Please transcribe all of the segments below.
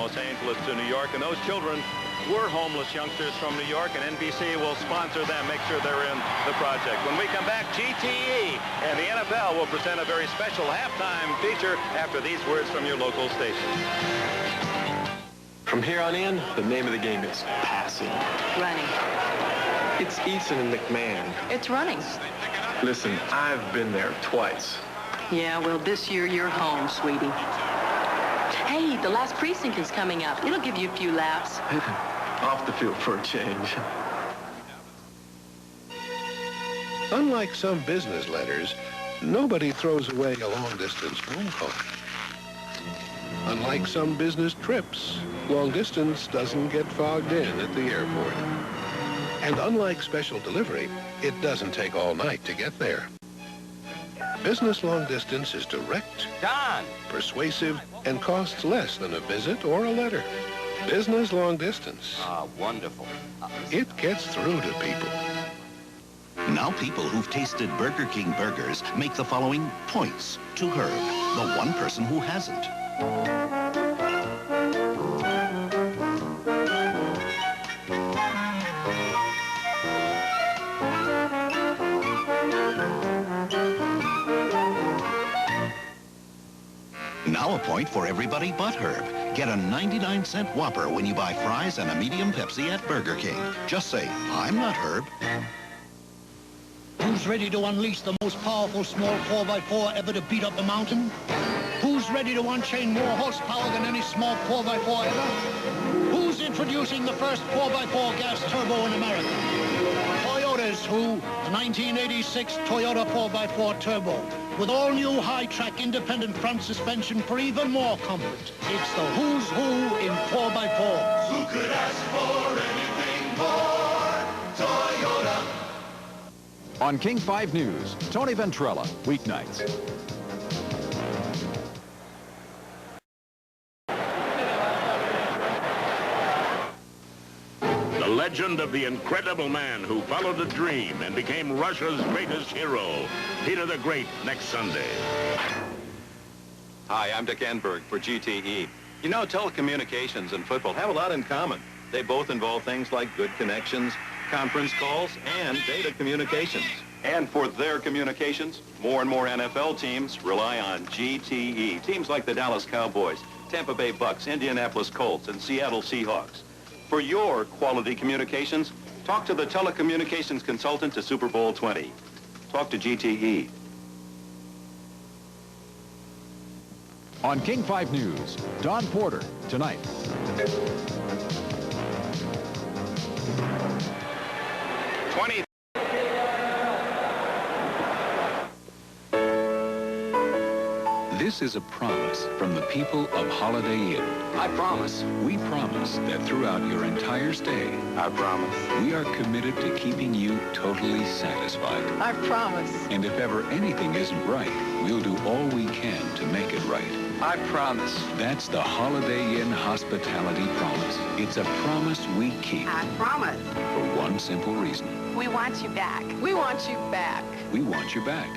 Los Angeles to New York, and those children were homeless youngsters from New York, and NBC will sponsor them, make sure they're in the project. When we come back, GTE and the NFL will present a very special halftime feature after these words from your local station. From here on in, the name of the game is passing. Running. It's Eason and McMahon. It's running. Listen, I've been there twice. Yeah, well, this year you're home, sweetie. Hey, the Last Precinct is coming up. It'll give you a few laps. Off the field for a change. Unlike some business letters, nobody throws away a long-distance phone call. Unlike some business trips, long distance doesn't get fogged in at the airport. And unlike special delivery, it doesn't take all night to get there. Business long distance is direct, Don! persuasive, and costs less than a visit or a letter. Business long distance. Ah, wonderful. It gets through to people. Now people who've tasted Burger King burgers make the following points to Herb, the one person who hasn't. Now a point for everybody but Herb. Get a 99-cent Whopper when you buy fries and a medium Pepsi at Burger King. Just say, I'm not Herb. Who's ready to unleash the most powerful small 4x4 ever to beat up the mountain? Who's ready to unchain more horsepower than any small 4x4 ever? Who's introducing the first 4x4 gas turbo in America? Toyota's who? The 1986 Toyota 4x4 Turbo. With all-new high-track independent front suspension for even more comfort. It's the who's who in 4x4s. Who could ask for anything more? Toyota. On King 5 News, Tony Ventrella, weeknights. The legend of the incredible man who followed a dream and became Russia's greatest hero, Peter the Great, next Sunday. Hi, I'm Dick Enberg for GTE. You know, telecommunications and football have a lot in common. They both involve things like good connections, conference calls, and data communications. And for their communications, more and more NFL teams rely on GTE. Teams like the Dallas Cowboys, Tampa Bay Bucks, Indianapolis Colts, and Seattle Seahawks. For your quality communications, talk to the telecommunications consultant to Super Bowl 20. Talk to GTE. On King 5 News, Don Porter, tonight. This is a promise from the people of Holiday Inn. I promise. We promise that throughout your entire stay, I promise. we are committed to keeping you totally satisfied. I promise. And if ever anything isn't right, we'll do all we can to make it right. I promise. That's the Holiday Inn Hospitality Promise. It's a promise we keep. I promise. For one simple reason. We want you back. We want you back. We want you back.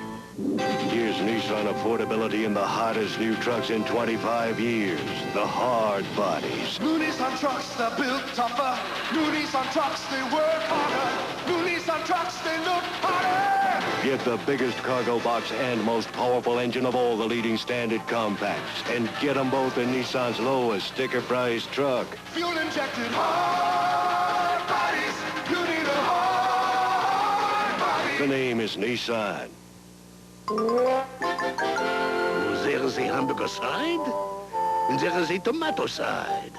Here's Nissan affordability in the hottest new trucks in 25 years. The Hardbodies. New Nissan trucks, they're built tougher. New Nissan trucks, they work harder. New Nissan trucks, they look harder. Get the biggest cargo box and most powerful engine of all the leading standard compacts. And get them both in Nissan's lowest sticker price truck. Fuel injected Hardbodies. You need a Hardbody. The name is Nissan. There is a hamburger side, and there is a tomato side.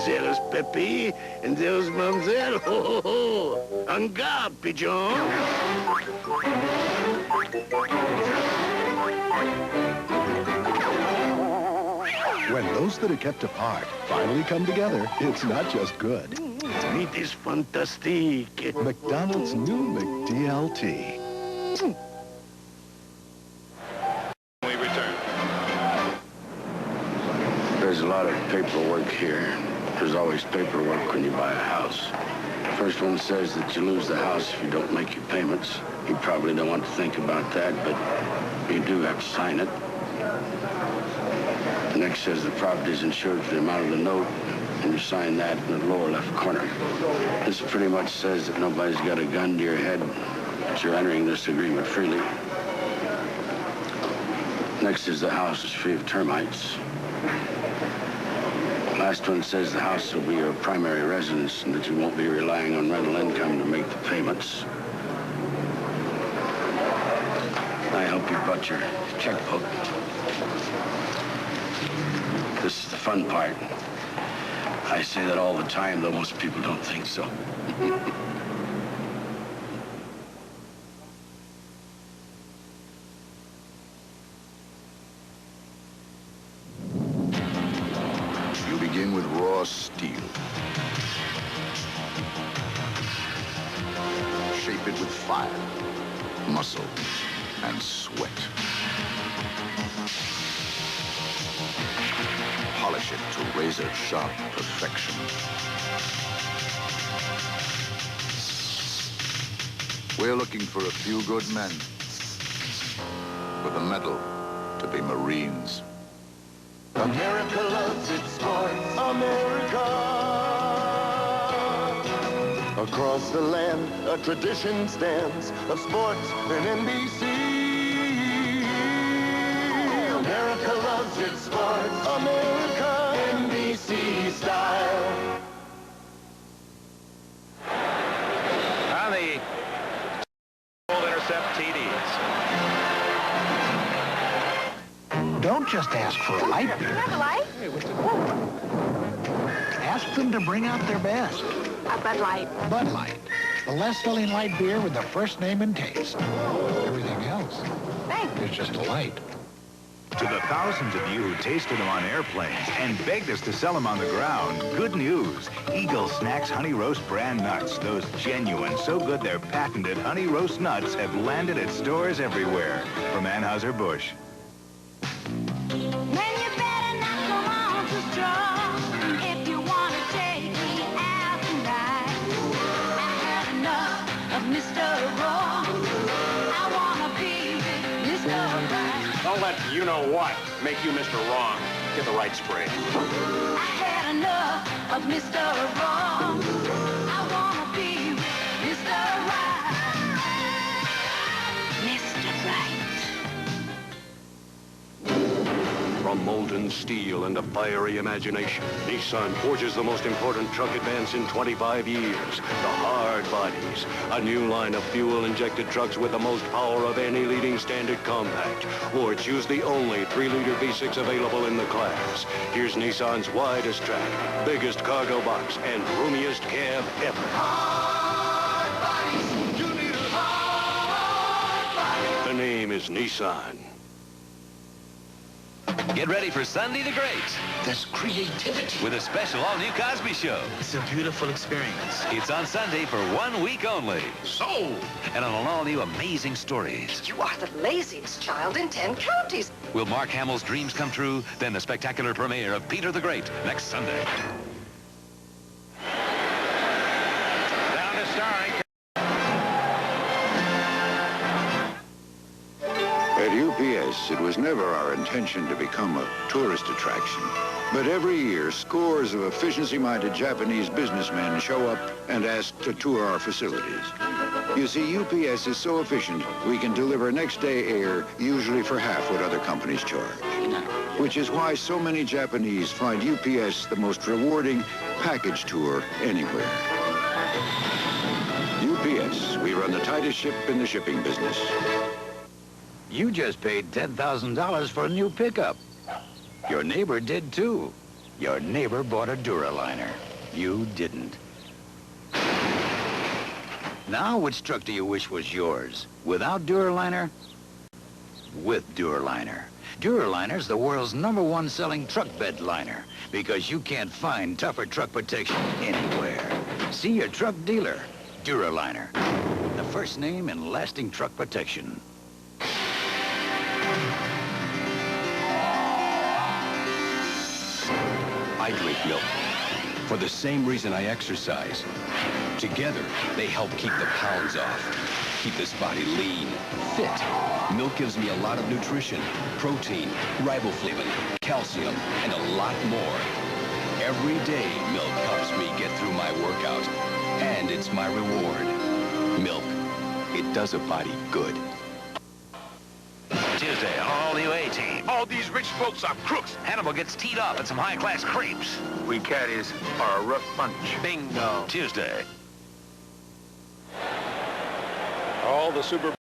There is Pepe, and there is Mamselle. Ho, ho, ho. En garde, pigeon. When those that are kept apart finally come together, it's not just good. Meat is fantastic. McDonald's new McDLT. There's a lot of paperwork here. There's always paperwork when you buy a house. The first one says that you lose the house if you don't make your payments. You probably don't want to think about that, but you do have to sign it. Next says the property is insured for the amount of the note, and you sign that in the lower left corner. This pretty much says that nobody's got a gun to your head, that you're entering this agreement freely. Next is the house is free of termites. Last one says the house will be your primary residence and that you won't be relying on rental income to make the payments. I hope you brought your checkbook. This is the fun part. I say that all the time, though most people don't think so. You begin with raw steel. Shape it with fire, muscle, and sweat. Polish it to razor-sharp perfection. We're looking for a few good men with a medal to be Marines. America loves its sports. America. Across the land, a tradition stands of sports and NBC. America loves its sports. America, NBC style. On the intercept TDs. Don't just ask for a light beer. Light? Ask them to bring out their best. A Bud Light. Bud Light. The less filling light beer with the first name and taste. Everything else is just a light. To the thousands of you who tasted them on airplanes and begged us to sell them on the ground, good news. Eagle Snacks Honey Roast brand nuts. Those genuine, so good they're patented honey roast nuts have landed at stores everywhere. From Anheuser-Busch. Don't let you know what make you Mr. Wrong. Get the right spray. I had enough of Mr. Wrong. I wanna be Mr. Right. Mr. Right. From molten steel and a fiery imagination, Nissan forges the most important truck advance in 25 years, the Hardbodies, a new line of fuel-injected trucks with the most power of any leading standard compact. Or choose the only 3-liter V6 available in the class. Here's Nissan's widest track, biggest cargo box, and roomiest cab ever. Hardbodies, you need a hard body. The name is Nissan. Get ready for Sunday the Great. That's creativity. With a special all-new Cosby show. It's a beautiful experience. It's on Sunday for 1 week only. Sold! And on all-new Amazing Stories. You are the laziest child in 10 counties. Will Mark Hamill's dreams come true? Then the spectacular premiere of Peter the Great next Sunday. Down to starring. At UPS, it was never our intention to become a tourist attraction. But every year, scores of efficiency-minded Japanese businessmen show up and ask to tour our facilities. You see, UPS is so efficient, we can deliver next-day air usually for half what other companies charge. Which is why so many Japanese find UPS the most rewarding package tour anywhere. UPS, we run the tightest ship in the shipping business. You just paid $10,000 for a new pickup. Your neighbor did too. Your neighbor bought a DuraLiner. You didn't. Now which truck do you wish was yours? Without DuraLiner? With DuraLiner. DuraLiner's the world's #1 selling truck bed liner because you can't find tougher truck protection anywhere. See your truck dealer. DuraLiner. The first name in lasting truck protection. I drink milk for the same reason I exercise. Together, they help keep the pounds off, keep this body lean, fit, Milk gives me a lot of nutrition, protein, riboflavin, calcium, and a lot more. Every day, milk helps me get through my workout. And it's my reward. Milk. It does a body good. Tuesday, all new A-Team. All these rich folks are crooks. Hannibal gets teed up at some high-class crepes. We caddies are a rough bunch. Bingo. Tuesday. All the Super